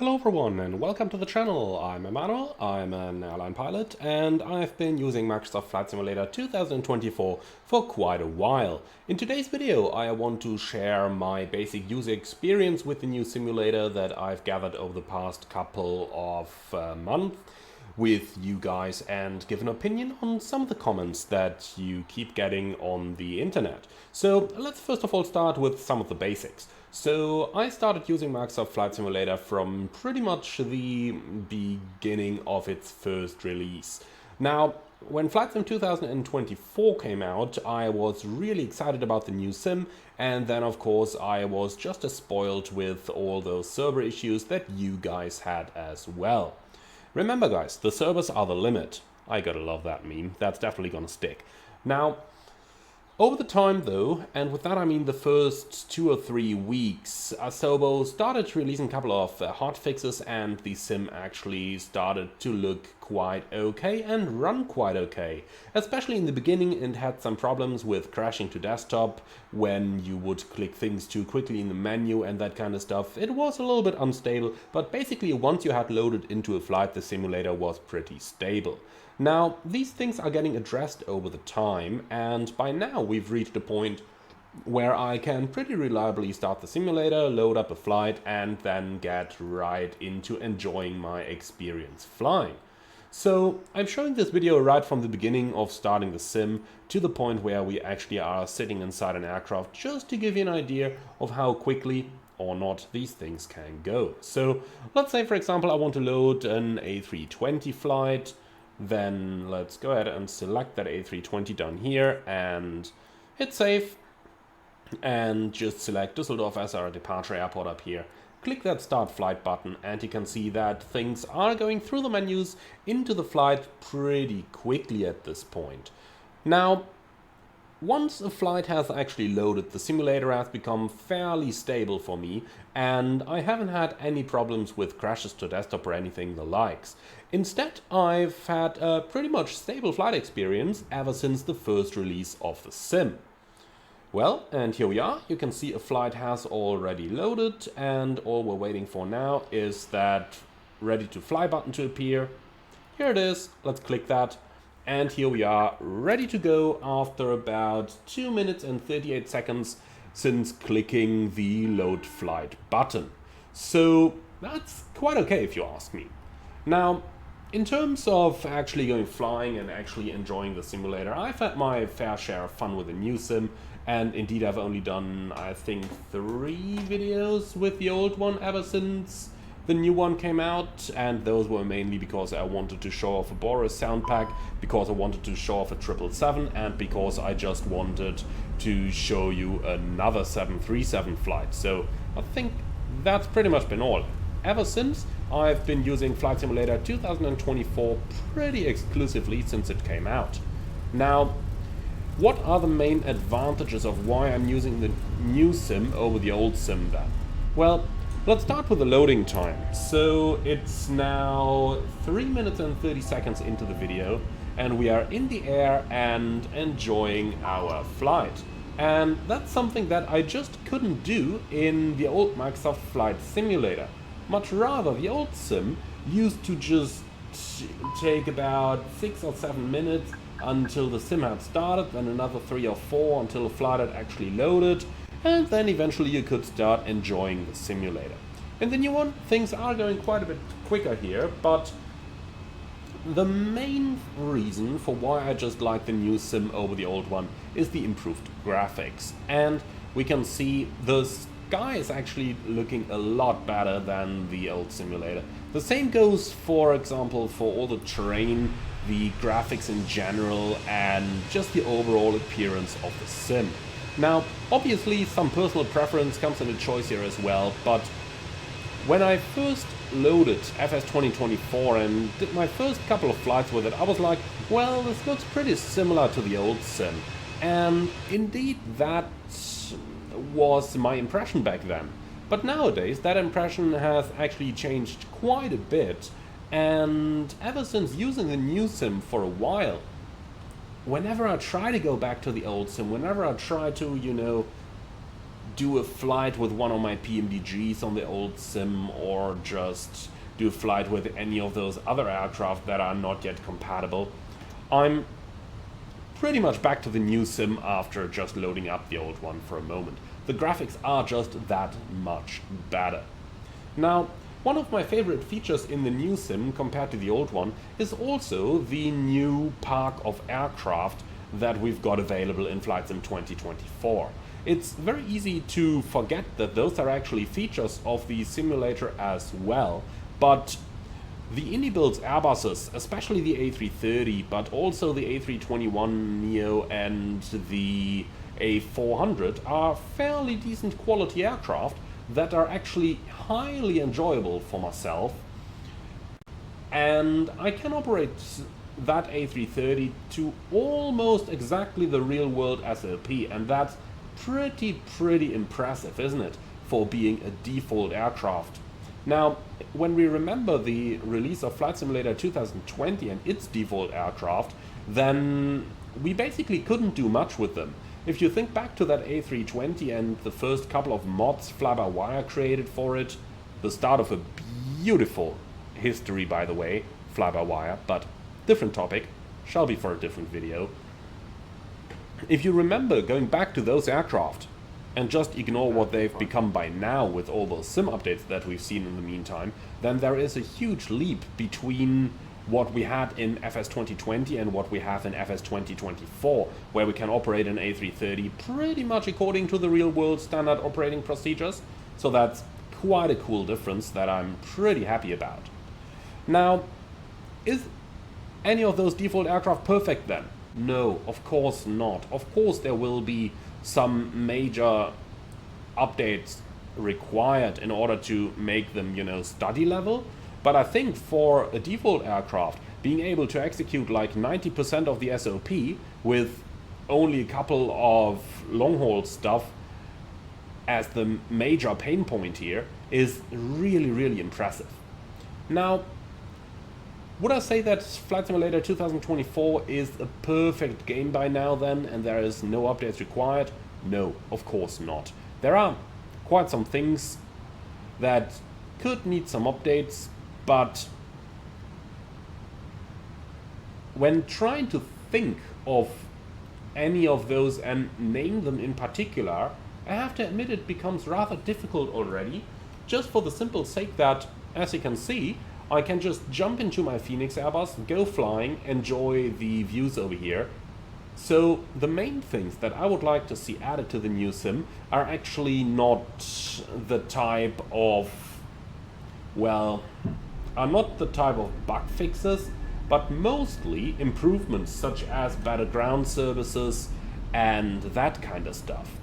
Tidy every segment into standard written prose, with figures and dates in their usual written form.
Hello everyone and welcome to the channel. I'm Emmanuel, I'm an airline pilot and I've been using Microsoft Flight Simulator 2024 for quite a while. In today's video I want to share my basic user experience with the new simulator that I've gathered over the past couple of months with you guys and give an opinion on some of the comments that you keep getting on the internet. So let's first of all start with some of the basics. So I started using Microsoft Flight Simulator from pretty much the beginning of its first release. Now, when Flight Sim 2024 came out, I was really excited about the new sim, and then of course I was just as spoiled with all those server issues that you guys had as well. Remember guys, the servers are the limit. I gotta love that meme, that's definitely gonna stick. Now, over the time though, and with that I mean the first 2 or 3 weeks, Asobo started releasing a couple of hot fixes and the sim actually started to look quite okay and run quite okay. Especially in the beginning it had some problems with crashing to desktop when you would click things too quickly in the menu and that kind of stuff. It was a little bit unstable, but basically once you had loaded into a flight the simulator was pretty stable. Now, these things are getting addressed over the time, and by now we've reached a point where I can pretty reliably start the simulator, load up a flight, and then get right into enjoying my experience flying. So, I'm showing this video right from the beginning of starting the sim to the point where we actually are sitting inside an aircraft, just to give you an idea of how quickly or not these things can go. So, let's say for example I want to load an A320 flight. Then let's go ahead and select that A320 down here and hit save and just select Düsseldorf as our departure airport up here. Click that start flight button and you can see that things are going through the menus into the flight pretty quickly at this point. Now, once a flight has actually loaded, the simulator has become fairly stable for me and I haven't had any problems with crashes to desktop or anything the likes. Instead, I've had a pretty much stable flight experience ever since the first release of the sim. Well, and here we are. You can see a flight has already loaded and all we're waiting for now is that ready to fly button to appear. Here it is. Let's click that. And here we are, ready to go after about 2 minutes and 38 seconds since clicking the load flight button. So that's quite okay if you ask me. Now, in terms of actually going flying and actually enjoying the simulator, I've had my fair share of fun with the new sim, and indeed I've only done, I think, 3 videos with the old one ever since the new one came out, and those were mainly because I wanted to show off a Boris sound pack, because I wanted to show off a 777, and because I just wanted to show you another 737 flight. So I think that's pretty much been all. Ever since, I've been using Flight Simulator 2024 pretty exclusively since it came out. Now, what are the main advantages of why I'm using the new sim over the old sim then? Well, let's start with the loading time. So it's now 3 minutes and 30 seconds into the video and we are in the air and enjoying our flight. And that's something that I just couldn't do in the old Microsoft Flight Simulator. Much rather, the old sim used to just take about 6 or 7 minutes until the sim had started, then another 3 or 4 until the flight had actually loaded, and then eventually you could start enjoying the simulator. In the new one, things are going quite a bit quicker here, but the main reason for why I just like the new sim over the old one is the improved graphics. And we can see the sky is actually looking a lot better than the old simulator. The same goes, for example, for all the terrain, the graphics in general, and just the overall appearance of the sim. Now, obviously some personal preference comes into choice here as well, but when I first loaded FS2024 and did my first couple of flights with it, I was like, well, this looks pretty similar to the old sim. And indeed that was my impression back then. But nowadays that impression has actually changed quite a bit, and ever since using the new sim for a while, whenever I try to go back to the old sim, whenever I try to, do a flight with one of my PMDGs on the old sim, or just do a flight with any of those other aircraft that are not yet compatible. I'm pretty much back to the new sim after just loading up the old one for a moment. The graphics are just that much better. Now, one of my favorite features in the new sim compared to the old one is also the new park of aircraft that we've got available in Flight Sim 2024. It's very easy to forget that those are actually features of the simulator as well, but the indie-built Airbuses, especially the A330, but also the A321neo and the A400, are fairly decent quality aircraft that are actually highly enjoyable for myself. And I can operate that A330 to almost exactly the real-world SLP, and that's pretty impressive, isn't it, for being a default aircraft. Now, when we remember the release of Flight Simulator 2020 and its default aircraft, then we basically couldn't do much with them. If you think back to that A320 and the first couple of mods fly-by-wire created for it, the start of a beautiful history, by the way, fly-by-wire, but different topic, shall be for a different video. If you remember going back to those aircraft and just ignore what they've become by now with all those sim updates that we've seen in the meantime, then there is a huge leap between what we had in FS2020 and what we have in FS2024, where we can operate an A330 pretty much according to the real-world standard operating procedures. So that's quite a cool difference that I'm pretty happy about. Now, is any of those default aircraft perfect then? No, of course not. Of course there will be some major updates required in order to make them, study level. But I think for a default aircraft, being able to execute like 90% of the SOP with only a couple of long-haul stuff as the major pain point here is really impressive. Now, would I say that Flight Simulator 2024 is a perfect game by now then, and there is no updates required? No, of course not. There are quite some things that could need some updates, but when trying to think of any of those and name them in particular, I have to admit it becomes rather difficult already, just for the simple sake that, as you can see, I can just jump into my Phoenix Airbus, go flying, enjoy the views over here. So the main things that I would like to see added to the new sim are actually not the type of, well, are not the type of bug fixes, but mostly improvements such as better ground services and that kind of stuff.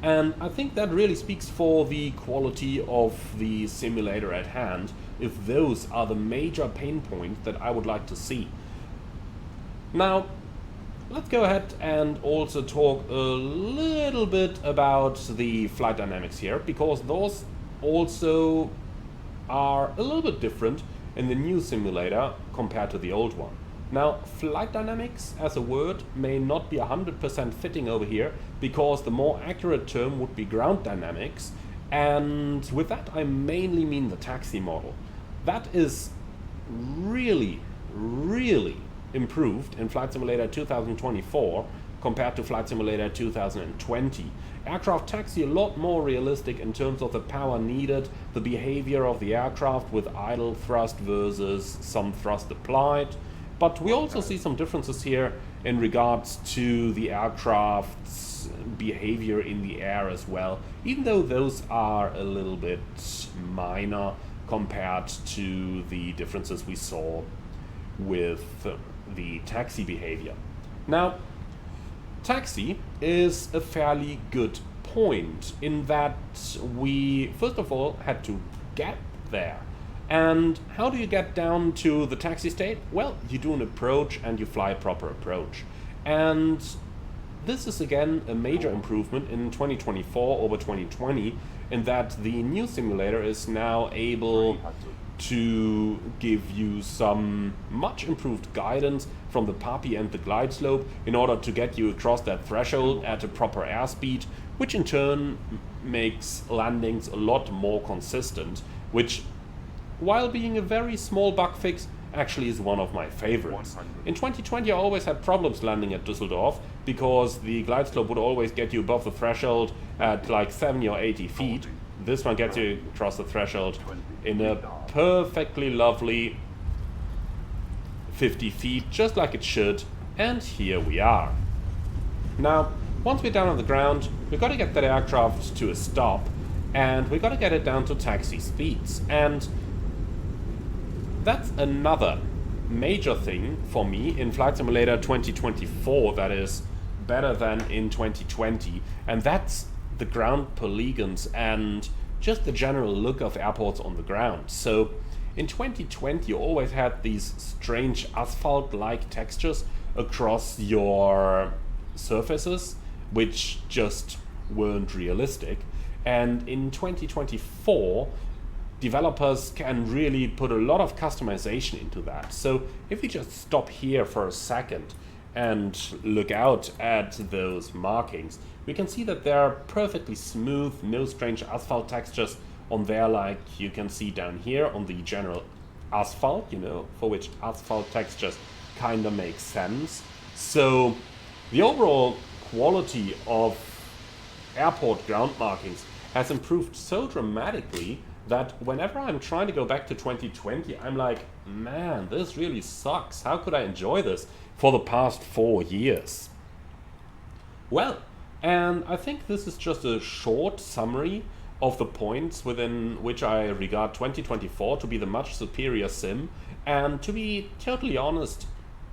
And I think that really speaks for the quality of the simulator at hand, if those are the major pain points that I would like to see. Now, let's go ahead and also talk a little bit about the flight dynamics here, because those also are a little bit different in the new simulator compared to the old one. Now, flight dynamics as a word may not be 100% fitting over here, because the more accurate term would be ground dynamics, and with that I mainly mean the taxi model. That is really improved in Flight Simulator 2024 compared to Flight Simulator 2020. Aircraft taxi a lot more realistic in terms of the power needed, the behavior of the aircraft with idle thrust versus some thrust applied. But we also see some differences here in regards to the aircraft's behavior in the air as well, even though those are a little bit minor compared to the differences we saw with the taxi behavior. Now, taxi is a fairly good point in that we first of all had to get there. And how do you get down to the taxi state? Well, you do an approach and you fly a proper approach. And this is again a major improvement in 2024 over 2020, in that the new simulator is now able to give you some much improved guidance from the PAPI and the glide slope in order to get you across that threshold at a proper airspeed which in turn makes landings a lot more consistent, which, while being a very small bug fix, actually is one of my favorites. In 2020 I always had problems landing at Düsseldorf because the glide slope would always get you above the threshold at like 70 or 80 feet. This one gets you across the threshold in a perfectly lovely 50 feet, just like it should, and here we are. Now, once we're down on the ground, we've got to get that aircraft to a stop, and we've got to get it down to taxi speeds, and that's another major thing for me in Flight Simulator 2024 that is better than in 2020, and that's the ground polygons and just the general look of airports on the ground. So in 2020 you always had these strange asphalt-like textures across your surfaces which just weren't realistic, and in 2024 developers can really put a lot of customization into that. So if we just stop here for a second and look out at those markings, we can see that they're perfectly smooth, no strange asphalt textures on there like you can see down here on the general asphalt, you know, for which asphalt textures kind of make sense. So the overall quality of airport ground markings has improved so dramatically that whenever I'm trying to go back to 2020, I'm like, man, this really sucks. How could I enjoy this for the past 4 years? Well, and I think this is just a short summary of the points within which I regard 2024 to be the much superior sim. And to be totally honest,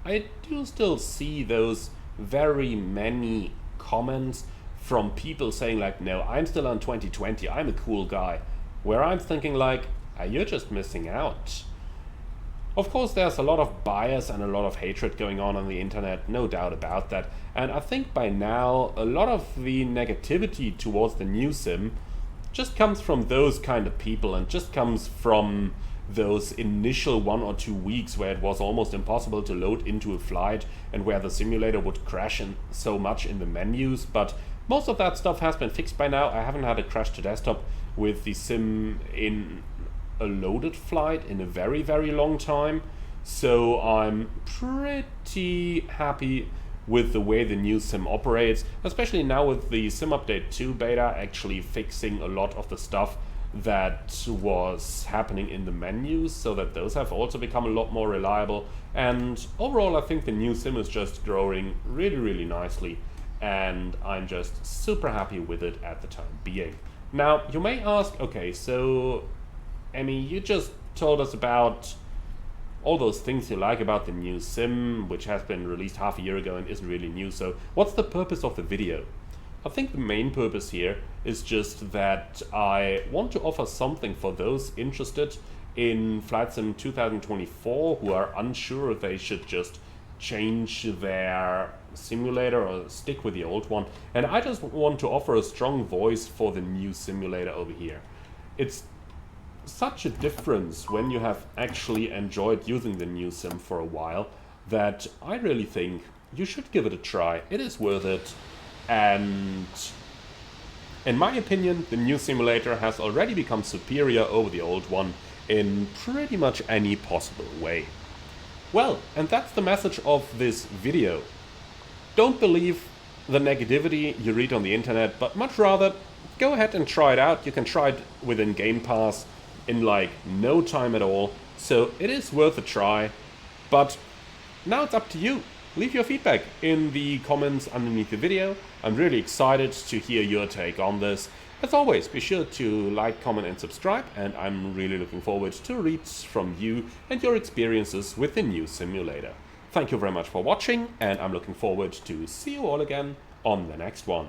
I do still see those very many comments from people saying like, no, I'm still on 2020, I'm a cool guy. Where I'm thinking like, you're just missing out. Of course, there's a lot of bias and a lot of hatred going on the internet, no doubt about that. And I think by now, a lot of the negativity towards the new sim just comes from those kind of people and just comes from those initial 1 or 2 weeks where it was almost impossible to load into a flight and where the simulator would crash in so much in the menus. But most of that stuff has been fixed by now. I haven't had a crash to desktop with the sim in a loaded flight in a very, very long time. So I'm pretty happy with the way the new sim operates, especially now with the Sim Update 2 beta actually fixing a lot of the stuff that was happening in the menus, so that those have also become a lot more reliable. And overall I think the new sim is just growing really, really nicely, and I'm just super happy with it at the time being. Now, you may ask, okay, so, Emmy, you just told us about all those things you like about the new sim, which has been released half a year ago and isn't really new, so what's the purpose of the video? I think the main purpose here is just that I want to offer something for those interested in Flight Sim 2024 who are unsure if they should just change their simulator or stick with the old one. And I just want to offer a strong voice for the new simulator over here. It's such a difference when you have actually enjoyed using the new sim for a while that I really think you should give it a try. It is worth it. And in my opinion, the new simulator has already become superior over the old one in pretty much any possible way. Well, and that's the message of this video. Don't believe the negativity you read on the internet, but much rather go ahead and try it out. You can try it within Game Pass in like no time at all, so it is worth a try. But now it's up to you. Leave your feedback in the comments underneath the video. I'm really excited to hear your take on this. As always, be sure to like, comment and subscribe, and I'm really looking forward to read from you and your experiences with the new simulator. Thank you very much for watching, and I'm looking forward to see you all again on the next one.